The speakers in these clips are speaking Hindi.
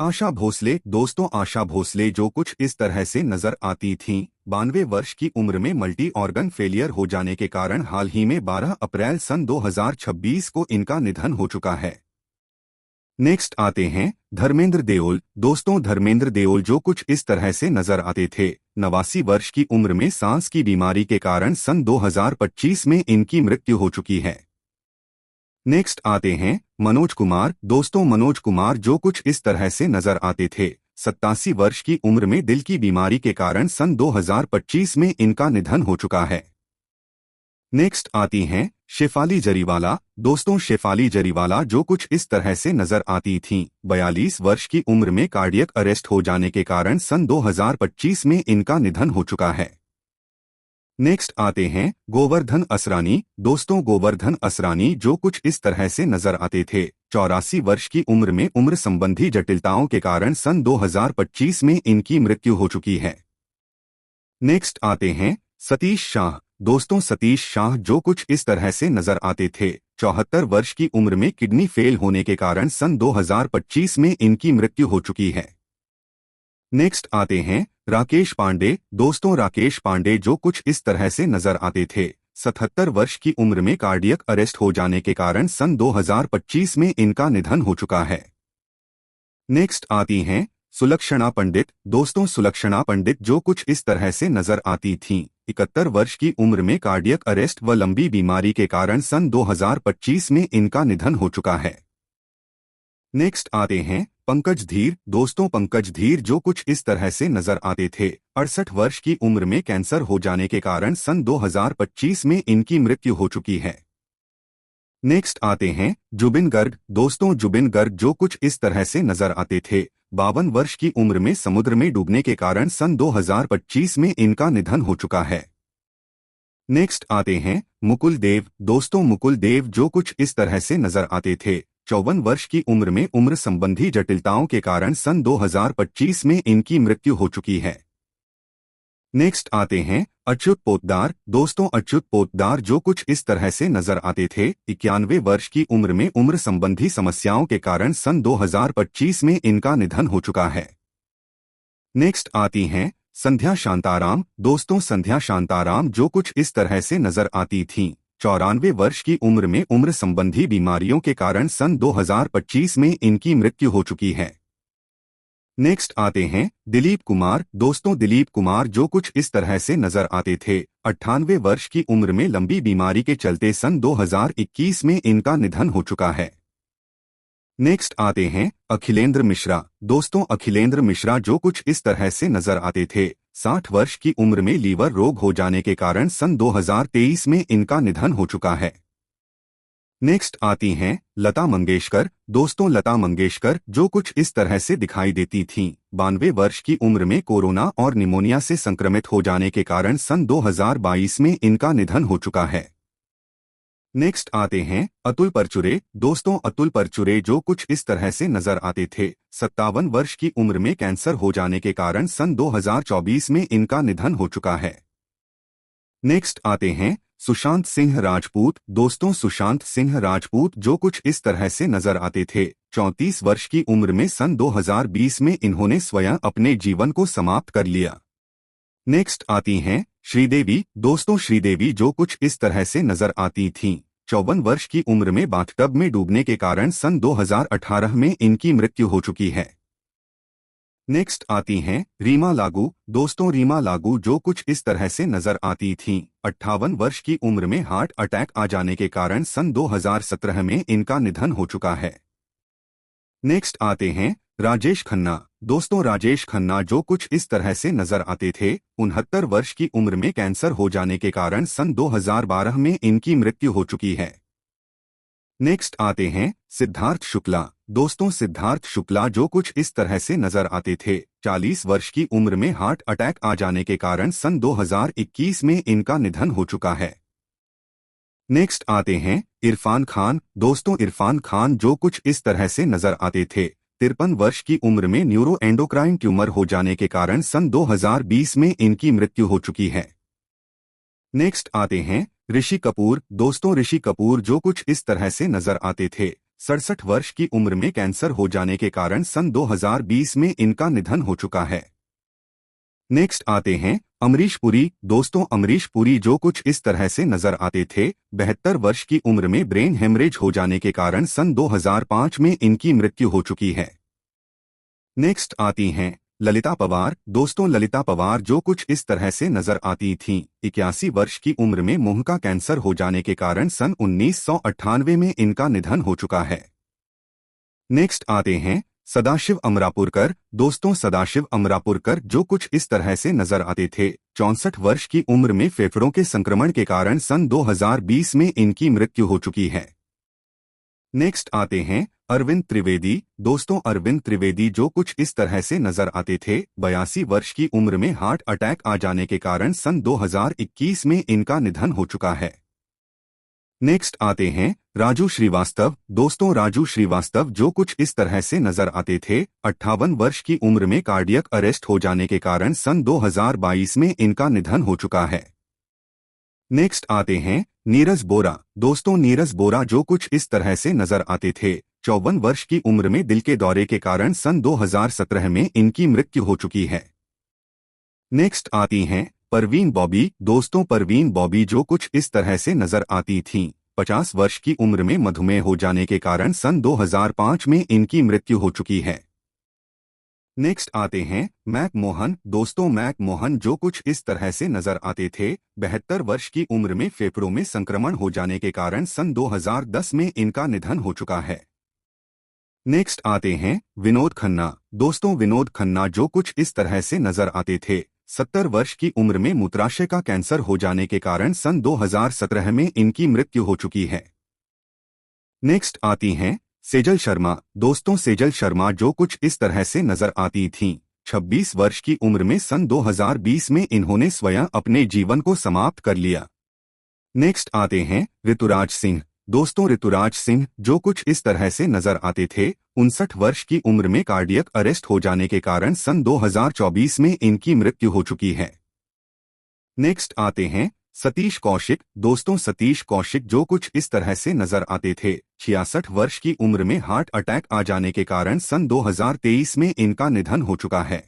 आशा भोसले। दोस्तों, आशा भोसले जो कुछ इस तरह से नजर आती थीं। 92 वर्ष की उम्र में मल्टी ऑर्गन फेलियर हो जाने के कारण हाल ही में 12 अप्रैल सन 2026 को इनका निधन हो चुका है। नेक्स्ट आते हैं धर्मेंद्र देओल। दोस्तों, धर्मेंद्र देओल जो कुछ इस तरह से नजर आते थे। 89 वर्ष की उम्र में सांस की बीमारी के कारण सन 2025 में इनकी मृत्यु हो चुकी है। नेक्स्ट आते हैं मनोज कुमार। दोस्तों, मनोज कुमार जो कुछ इस तरह से नजर आते थे। 87 वर्ष की उम्र में दिल की बीमारी के कारण सन 2025 में इनका निधन हो चुका है। नेक्स्ट आती हैं शेफाली जरीवाला। दोस्तों, शेफाली जरीवाला जो कुछ इस तरह से नजर आती थीं। 42 वर्ष की उम्र में कार्डियक अरेस्ट हो जाने के कारण सन 2025 में इनका निधन हो चुका है। नेक्स्ट आते हैं गोवर्धन असरानी। दोस्तों, गोवर्धन असरानी जो कुछ इस तरह से नजर आते थे। 84 वर्ष की उम्र में उम्र संबंधी जटिलताओं के कारण सन 2025 में इनकी मृत्यु हो चुकी है। नेक्स्ट आते हैं सतीश शाह। दोस्तों, सतीश शाह जो कुछ इस तरह से नजर आते थे। 74 वर्ष की उम्र में किडनी फेल होने के कारण सन 2025 में इनकी मृत्यु हो चुकी है। नेक्स्ट आते हैं राकेश पांडे। दोस्तों, राकेश पांडे जो कुछ इस तरह से नजर आते थे। 77 वर्ष की उम्र में कार्डियक अरेस्ट हो जाने के कारण सन 2025 में इनका निधन हो चुका है। नेक्स्ट आती हैं सुलक्षणा पंडित। दोस्तों, सुलक्षणा पंडित जो कुछ इस तरह से नजर आती थीं। 71 वर्ष की उम्र में कार्डियक अरेस्ट व लंबी बीमारी के कारण सन 2025 में इनका निधन हो चुका है। नेक्स्ट आते हैं पंकज धीर। दोस्तों, पंकज धीर जो कुछ इस तरह से नजर आते थे। 68 वर्ष की उम्र में कैंसर हो जाने के कारण सन 2025 में इनकी मृत्यु हो चुकी है। नेक्स्ट आते हैं जुबिन गर्ग। दोस्तों, जुबिन गर्ग जो कुछ इस तरह से नजर आते थे। 52 वर्ष की उम्र में समुद्र में डूबने के कारण सन 2025 में इनका निधन हो चुका है। नेक्स्ट आते हैं मुकुल देव। दोस्तों, मुकुल देव जो कुछ इस तरह से नजर आते थे। 54 वर्ष की उम्र में उम्र संबंधी जटिलताओं के कारण सन 2025 में इनकी मृत्यु हो चुकी है। नेक्स्ट आते हैं अच्युत पोद्दार। दोस्तों, अच्युत पोद्दार जो कुछ इस तरह से नजर आते थे। 91 वर्ष की उम्र में उम्र संबंधी समस्याओं के कारण सन 2025 में इनका निधन हो चुका है। नेक्स्ट आती हैं संध्या शांताराम। दोस्तों, संध्या शांताराम जो कुछ इस तरह से नजर आती थीं। 94 वर्ष की उम्र में उम्र संबंधी बीमारियों के कारण सन 2025 में इनकी मृत्यु हो चुकी है। नेक्स्ट आते हैं दिलीप कुमार। दोस्तों, दिलीप कुमार जो कुछ इस तरह से नजर आते थे। 98 वर्ष की उम्र में लंबी बीमारी के चलते सन 2021 में इनका निधन हो चुका है। नेक्स्ट आते हैं अखिलेंद्र मिश्रा। दोस्तों, अखिलेंद्र मिश्रा जो कुछ इस तरह से नजर आते थे। 60 वर्ष की उम्र में लीवर रोग हो जाने के कारण सन 2023 में इनका निधन हो चुका है। नेक्स्ट आती हैं लता मंगेशकर। दोस्तों, लता मंगेशकर जो कुछ इस तरह से दिखाई देती थीं। 92 वर्ष की उम्र में कोरोना और निमोनिया से संक्रमित हो जाने के कारण सन 2022 में इनका निधन हो चुका है। नेक्स्ट आते हैं अतुल परचुरे। दोस्तों, अतुल परचुरे जो कुछ इस तरह से नजर आते थे। 57 वर्ष की उम्र में कैंसर हो जाने के कारण सन 2024 में इनका निधन हो चुका है। नेक्स्ट आते हैं सुशांत सिंह राजपूत। दोस्तों, सुशांत सिंह राजपूत जो कुछ इस तरह से नजर आते थे। 34 वर्ष की उम्र में सन 2020 में इन्होंने स्वयं अपने जीवन को समाप्त कर लिया। नेक्स्ट आती हैं श्रीदेवी। दोस्तों, श्रीदेवी जो कुछ इस तरह से नजर आती थीं। 54 वर्ष की उम्र में बाथटब में डूबने के कारण सन 2018 में इनकी मृत्यु हो चुकी है। नेक्स्ट आती हैं रीमा लागू। दोस्तों, रीमा लागू जो कुछ इस तरह से नजर आती थीं। 58 वर्ष की उम्र में हार्ट अटैक आ जाने के कारण सन 2017 में इनका निधन हो चुका है। नेक्स्ट आते हैं राजेश खन्ना। दोस्तों, राजेश खन्ना जो कुछ इस तरह से नजर आते थे। 69 वर्ष की उम्र में कैंसर हो जाने के कारण सन 2012 में इनकी मृत्यु हो चुकी है। नेक्स्ट आते हैं सिद्धार्थ शुक्ला। दोस्तों, सिद्धार्थ शुक्ला जो कुछ इस तरह से नजर आते थे। 40 वर्ष की उम्र में हार्ट अटैक आ जाने के कारण सन 2021 में इनका निधन हो चुका है। नेक्स्ट आते हैं इरफान खान। दोस्तों, इरफान खान जो कुछ इस तरह से नजर आते थे। 53 वर्ष की उम्र में न्यूरो एंडोक्राइन ट्यूमर हो जाने के कारण सन 2020 में इनकी मृत्यु हो चुकी है। नेक्स्ट आते हैं ऋषि कपूर। दोस्तों, ऋषि कपूर जो कुछ इस तरह से नजर आते थे। 67 वर्ष की उम्र में कैंसर हो जाने के कारण सन 2020 में इनका निधन हो चुका है। नेक्स्ट आते हैं अमरीश पुरी। दोस्तों, अमरीश पुरी जो कुछ इस तरह से नजर आते थे। 72 वर्ष की उम्र में ब्रेन हेमरेज हो जाने के कारण सन 2005 में इनकी मृत्यु हो चुकी है। नेक्स्ट आती हैं ललिता पवार। दोस्तों, ललिता पवार जो कुछ इस तरह से नजर आती थीं। 81 वर्ष की उम्र में मुंह का कैंसर हो जाने के कारण सन 1998 में इनका निधन हो चुका है। नेक्स्ट आते हैं सदाशिव अमरापुरकर। दोस्तों, सदाशिव अमरापुरकर जो कुछ इस तरह से नजर आते थे। 64 वर्ष की उम्र में फेफड़ों के संक्रमण के कारण सन 2020 में इनकी मृत्यु हो चुकी है। नेक्स्ट आते हैं अरविंद त्रिवेदी। दोस्तों, अरविंद त्रिवेदी जो कुछ इस तरह से नजर आते थे। 82 वर्ष की उम्र में हार्ट अटैक आ जाने के कारण सन 2021 में इनका निधन हो चुका है। नेक्स्ट आते हैं राजू श्रीवास्तव। दोस्तों, राजू श्रीवास्तव जो कुछ इस तरह से नजर आते थे। 58 वर्ष की उम्र में कार्डियक अरेस्ट हो जाने के कारण सन 2022 में इनका निधन हो चुका है। नेक्स्ट आते हैं नीरज बोरा। दोस्तों, नीरज बोरा जो कुछ इस तरह से नजर आते थे। 54 वर्ष की उम्र में दिल के दौरे के कारण सन 2017 में इनकी मृत्यु हो चुकी है। नेक्स्ट आती हैं परवीन बॉबी। दोस्तों, परवीन बॉबी जो कुछ इस तरह से नजर आती थीं। 50 वर्ष की उम्र में मधुमेह हो जाने के कारण सन 2005 में इनकी मृत्यु हो चुकी है। नेक्स्ट आते हैं मैक मोहन। दोस्तों, मैक मोहन जो कुछ इस तरह से नजर आते थे। 72 वर्ष की उम्र में फेफड़ों में संक्रमण हो जाने के कारण सन 2010 में इनका निधन हो चुका है। नेक्स्ट आते हैं विनोद खन्ना। दोस्तों, विनोद खन्ना जो कुछ इस तरह से नजर आते थे। 70 वर्ष की उम्र में मूत्राशय का कैंसर हो जाने के कारण सन 2017 में इनकी मृत्यु हो चुकी है। नेक्स्ट आती हैं सेजल शर्मा। दोस्तों, सेजल शर्मा जो कुछ इस तरह से नजर आती थीं। 26 वर्ष की उम्र में सन 2020 में इन्होंने स्वयं अपने जीवन को समाप्त कर लिया। नेक्स्ट आते हैं ऋतुराज सिंह। दोस्तों, ऋतुराज सिंह जो कुछ इस तरह से नजर आते थे। 59 वर्ष की उम्र में कार्डियक अरेस्ट हो जाने के कारण सन 2024 में इनकी मृत्यु हो चुकी है। नेक्स्ट आते हैं सतीश कौशिक। दोस्तों, सतीश कौशिक जो कुछ इस तरह से नजर आते थे। 66 वर्ष की उम्र में हार्ट अटैक आ जाने के कारण सन 2023 में इनका निधन हो चुका है।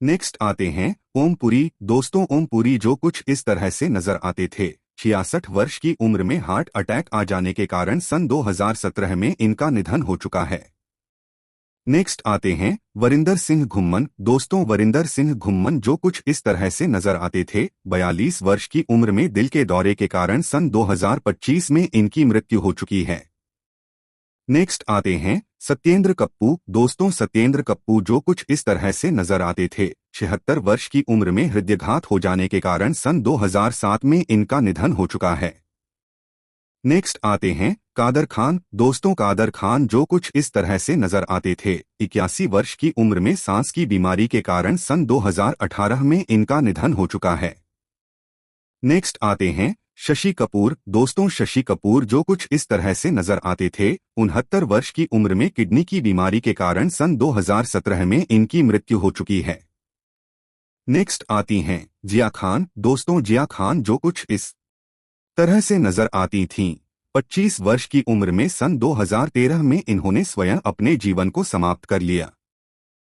नेक्स्ट आते हैं ओम पुरी। दोस्तों, ओम पुरी जो कुछ इस तरह से नजर आते थे। 66 वर्ष की उम्र में हार्ट अटैक आ जाने के कारण सन 2017 में इनका निधन हो चुका है। नेक्स्ट आते हैं वरिंदर सिंह घुम्मन। दोस्तों, वरिंदर सिंह घुम्मन जो कुछ इस तरह से नजर आते थे। 42 वर्ष की उम्र में दिल के दौरे के कारण सन 2025 में इनकी मृत्यु हो चुकी है। नेक्स्ट आते हैं सत्येंद्र कप्पू। दोस्तों, सत्येंद्र कप्पू जो कुछ इस तरह से नजर आते थे। 76 वर्ष की उम्र में हृदयाघात हो जाने के कारण सन 2007 में इनका निधन हो चुका है। नेक्स्ट आते हैं कादर खान। दोस्तों, कादर खान जो कुछ इस तरह से नजर आते थे। 81 वर्ष की उम्र में सांस की बीमारी के कारण सन 2018 में इनका निधन हो चुका है। नेक्स्ट आते हैं शशि कपूर। दोस्तों, शशि कपूर जो कुछ इस तरह से नजर आते थे। 69 वर्ष की उम्र में किडनी की बीमारी के कारण सन 2017 में इनकी मृत्यु हो चुकी है। नेक्स्ट आती हैं जिया खान। दोस्तों, जिया खान जो कुछ इस तरह से नजर आती थीं। 25 वर्ष की उम्र में सन 2013 में इन्होंने स्वयं अपने जीवन को समाप्त कर लिया।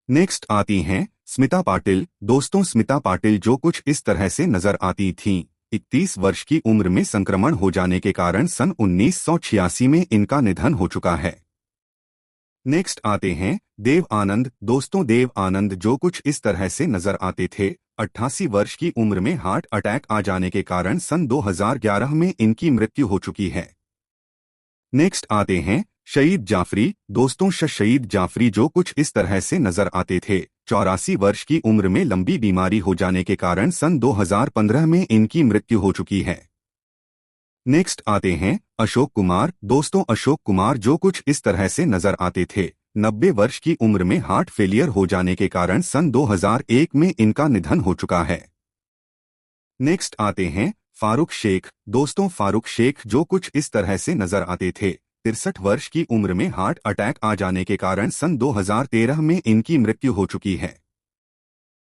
नेक्स्ट आती हैं स्मिता पाटिल। दोस्तों, स्मिता पाटिल जो कुछ इस तरह से नजर आती थीं। 31 वर्ष की उम्र में संक्रमण हो जाने के कारण सन 1986 में इनका निधन हो चुका है। नेक्स्ट आते हैं देव आनंद। दोस्तों, देव आनंद जो कुछ इस तरह से नजर आते थे। 88 वर्ष की उम्र में हार्ट अटैक आ जाने के कारण सन 2011 में इनकी मृत्यु हो चुकी है। नेक्स्ट आते हैं शहीद जाफरी। दोस्तों, शहीद जाफरी जो कुछ इस तरह से नजर आते थे। 84 वर्ष की उम्र में लंबी बीमारी हो जाने के कारण सन 2015 में इनकी मृत्यु हो चुकी है। नेक्स्ट आते हैं अशोक कुमार। दोस्तों, अशोक कुमार जो कुछ इस तरह से नजर आते थे। 90 वर्ष की उम्र में हार्ट फेलियर हो जाने के कारण सन 2001 में इनका निधन हो चुका है। नेक्स्ट आते हैं फारूक शेख। दोस्तों, फारूक शेख जो कुछ इस तरह से नजर आते थे। 63 वर्ष की उम्र में हार्ट अटैक आ जाने के कारण सन 2013 में इनकी मृत्यु हो चुकी है।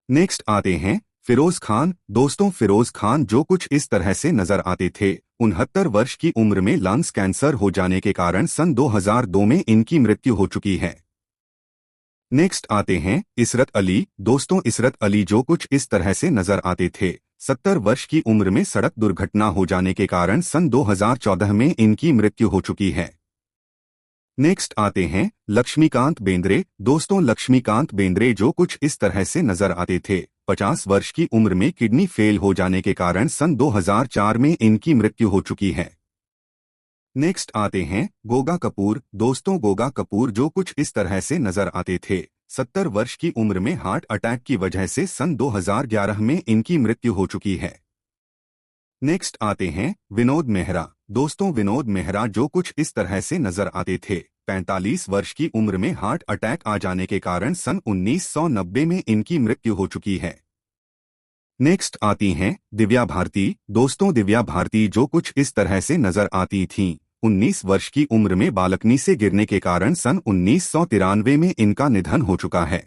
नेक्स्ट आते हैं फिरोज खान। दोस्तों, फिरोज खान जो कुछ इस तरह से नजर आते थे। 69 वर्ष की उम्र में लंग्स कैंसर हो जाने के कारण सन 2002 में इनकी मृत्यु हो चुकी है। नेक्स्ट आते हैं इसरत अली। दोस्तों इसरत अली जो कुछ इस तरह से नजर आते थे। 70 वर्ष की उम्र में सड़क दुर्घटना हो जाने के कारण सन 2014 में इनकी मृत्यु हो चुकी है। नेक्स्ट आते हैं लक्ष्मीकांत बेंद्रे। दोस्तों लक्ष्मीकांत बेंद्रे जो कुछ इस तरह से नजर आते थे। 50 वर्ष की उम्र में किडनी फेल हो जाने के कारण सन 2004 में इनकी मृत्यु हो चुकी है। नेक्स्ट आते हैं गोगा कपूर। दोस्तों गोगा कपूर जो कुछ इस तरह से नजर आते थे। 70 वर्ष की उम्र में हार्ट अटैक की वजह से सन 2011 में इनकी मृत्यु हो चुकी है। नेक्स्ट आते हैं विनोद मेहरा। दोस्तों विनोद मेहरा जो कुछ इस तरह से नजर आते थे। 45 वर्ष की उम्र में हार्ट अटैक आ जाने के कारण सन 1990 में इनकी मृत्यु हो चुकी है। नेक्स्ट आती हैं दिव्या भारती। दोस्तों दिव्या भारती जो कुछ इस तरह से नजर आती थीं। 19 वर्ष की उम्र में बालकनी से गिरने के कारण सन 1993 में इनका निधन हो चुका है।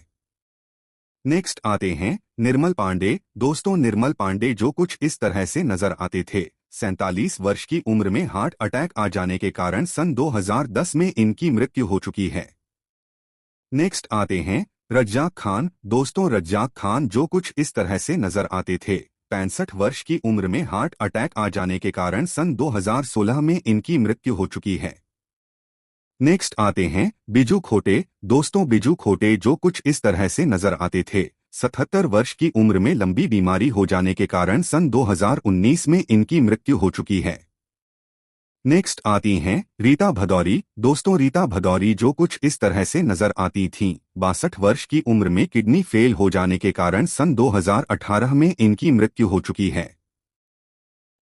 नेक्स्ट आते हैं निर्मल पांडे। दोस्तों निर्मल पांडे जो कुछ इस तरह से नजर आते थे। 47 वर्ष की उम्र में हार्ट अटैक आ जाने के कारण सन 2010 में इनकी मृत्यु हो चुकी है। नेक्स्ट आते हैं रज्जाक खान। दोस्तों रज्जाक खान जो कुछ इस तरह से नजर आते थे। 65 वर्ष की उम्र में हार्ट अटैक आ जाने के कारण सन 2016 में इनकी मृत्यु हो चुकी है। नेक्स्ट आते हैं बिजू खोटे। दोस्तों बिजू खोटे जो कुछ इस तरह से नजर आते थे। 77 वर्ष की उम्र में लंबी बीमारी हो जाने के कारण सन 2019 में इनकी मृत्यु हो चुकी है। नेक्स्ट आती हैं रीता भदौरी। दोस्तों रीता भदौरी जो कुछ इस तरह से नजर आती थीं। 62 वर्ष की उम्र में किडनी फेल हो जाने के कारण सन 2018 में इनकी मृत्यु हो चुकी है।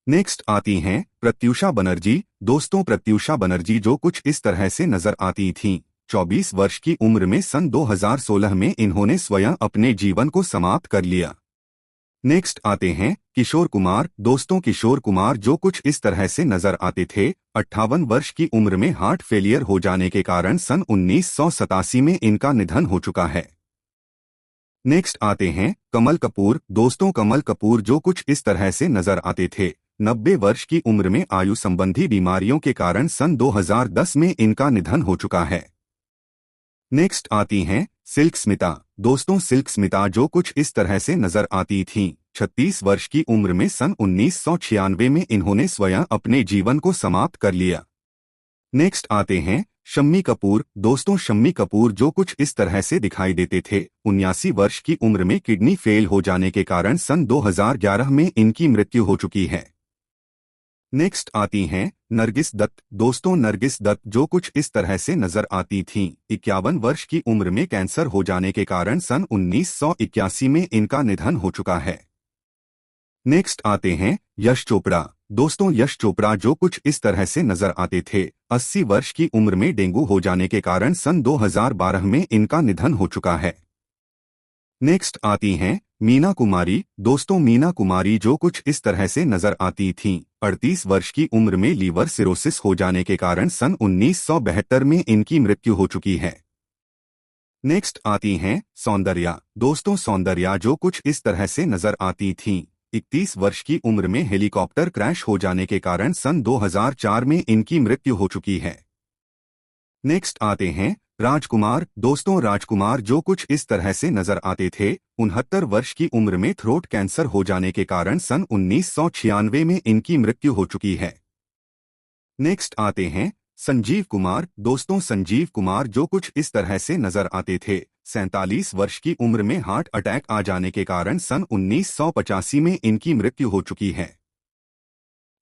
नेक्स्ट आती हैं प्रत्यूषा बनर्जी। दोस्तों प्रत्यूषा बनर्जी जो कुछ इस तरह से नजर आती थीं। 24 वर्ष की उम्र में सन 2016 में इन्होंने स्वयं अपने जीवन को समाप्त कर लिया। नेक्स्ट आते हैं किशोर कुमार। दोस्तों किशोर कुमार जो कुछ इस तरह से नजर आते थे। 58 वर्ष की उम्र में हार्ट फेलियर हो जाने के कारण सन 1987 में इनका निधन हो चुका है। नेक्स्ट आते हैं कमल कपूर। दोस्तों कमल कपूर जो कुछ इस तरह से नजर आते थे। 90 वर्ष की उम्र में आयु संबंधी बीमारियों के कारण सन 2010 में इनका निधन हो चुका है। नेक्स्ट आती हैं सिल्क स्मिता। दोस्तों सिल्क स्मिता जो कुछ इस तरह से नजर आती थीं। 36 वर्ष की उम्र में सन 1996 में इन्होंने स्वयं अपने जीवन को समाप्त कर लिया। नेक्स्ट आते हैं शम्मी कपूर। दोस्तों शम्मी कपूर जो कुछ इस तरह से दिखाई देते थे। 79 वर्ष की उम्र में किडनी फेल हो जाने के कारण सन 2011 में इनकी मृत्यु हो चुकी है। नेक्स्ट आती हैं नरगिस दत्त। दोस्तों नरगिस दत्त जो कुछ इस तरह से नजर आती थीं। 51 वर्ष की उम्र में कैंसर हो जाने के कारण सन 1981 में इनका निधन हो चुका है। नेक्स्ट आते हैं यश चोपड़ा। दोस्तों यश चोपड़ा जो कुछ इस तरह से नजर आते थे। 80 वर्ष की उम्र में डेंगू हो जाने के कारण सन 2012 में इनका निधन हो चुका है। नेक्स्ट आती हैं मीना कुमारी। दोस्तों मीना कुमारी जो कुछ इस तरह से नजर आती थीं। 38 वर्ष की उम्र में लीवर सिरोसिस हो जाने के कारण सन 1972 में इनकी मृत्यु हो चुकी है। नेक्स्ट आती हैं सौंदर्या। दोस्तों सौंदर्या जो कुछ इस तरह से नजर आती थीं। 31 वर्ष की उम्र में हेलीकॉप्टर क्रैश हो जाने के कारण सन 2004 में इनकी मृत्यु हो चुकी है। नेक्स्ट आते हैं राजकुमार। दोस्तों राजकुमार जो कुछ इस तरह से नजर आते थे। 69 वर्ष की उम्र में थ्रोट कैंसर हो जाने के कारण सन 1996 में इनकी मृत्यु हो चुकी है। नेक्स्ट आते हैं संजीव कुमार। दोस्तों संजीव कुमार जो कुछ इस तरह से नजर आते थे। 47 वर्ष की उम्र में हार्ट अटैक आ जाने के कारण सन 1985 में इनकी मृत्यु हो चुकी है।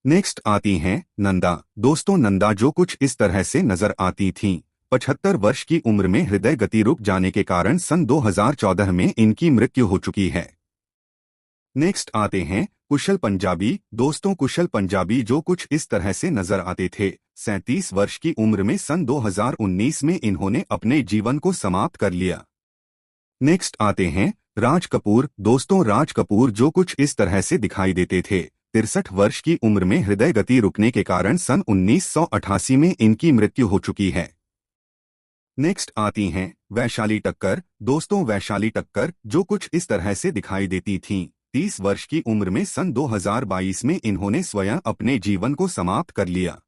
नेक्स्ट आती हैं नंदा। दोस्तों नंदा जो कुछ इस तरह से नजर आती थीं। 75 वर्ष की उम्र में हृदय गति रुक जाने के कारण सन 2014 में इनकी मृत्यु हो चुकी है। नेक्स्ट आते हैं कुशल पंजाबी। दोस्तों कुशल पंजाबी जो कुछ इस तरह से नजर आते थे। 37 वर्ष की उम्र में सन 2019 में इन्होंने अपने जीवन को समाप्त कर लिया। नेक्स्ट आते हैं राज कपूर। दोस्तों राज कपूर जो कुछ इस तरह से दिखाई देते थे। 63 वर्ष की उम्र में हृदय गति रुकने के कारण सन 1988 में इनकी मृत्यु हो चुकी है। नेक्स्ट आती हैं वैशाली टक्कर। दोस्तों वैशाली टक्कर जो कुछ इस तरह से दिखाई देती थीं। 31 वर्ष की उम्र में सन 2022 में इन्होंने स्वयं अपने जीवन को समाप्त कर लिया।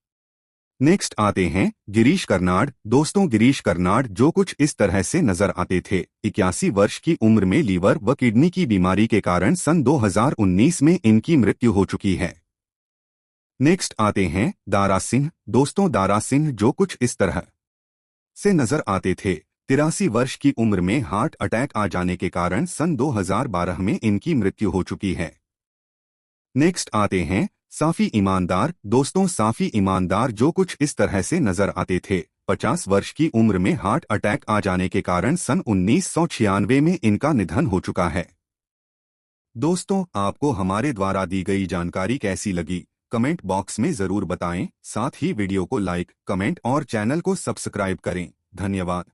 नेक्स्ट आते हैं गिरीश कर्नाड। दोस्तों, गिरीश कर्नाड जो कुछ इस तरह से नजर आते थे। 81 वर्ष की उम्र में लीवर व किडनी की बीमारी के कारण सन 2019 में इनकी मृत्यु हो चुकी है। नेक्स्ट आते हैं दारा सिंह। दोस्तों, दारा सिंह जो कुछ इस तरह से नजर आते थे। 83 वर्ष की उम्र में हार्ट अटैक आ जाने के कारण सन 2012 में इनकी मृत्यु हो चुकी है। नेक्स्ट आते हैं साफी ईमानदार। दोस्तों, साफी ईमानदार जो कुछ इस तरह से नजर आते थे। 50 वर्ष की उम्र में हार्ट अटैक आ जाने के कारण सन 1996 में इनका निधन हो चुका है। दोस्तों, आपको हमारे द्वारा दी गई जानकारी कैसी लगी, कमेंट बॉक्स में जरूर बताएं। साथ ही वीडियो को लाइक, कमेंट और चैनल को सब्सक्राइब करें। धन्यवाद।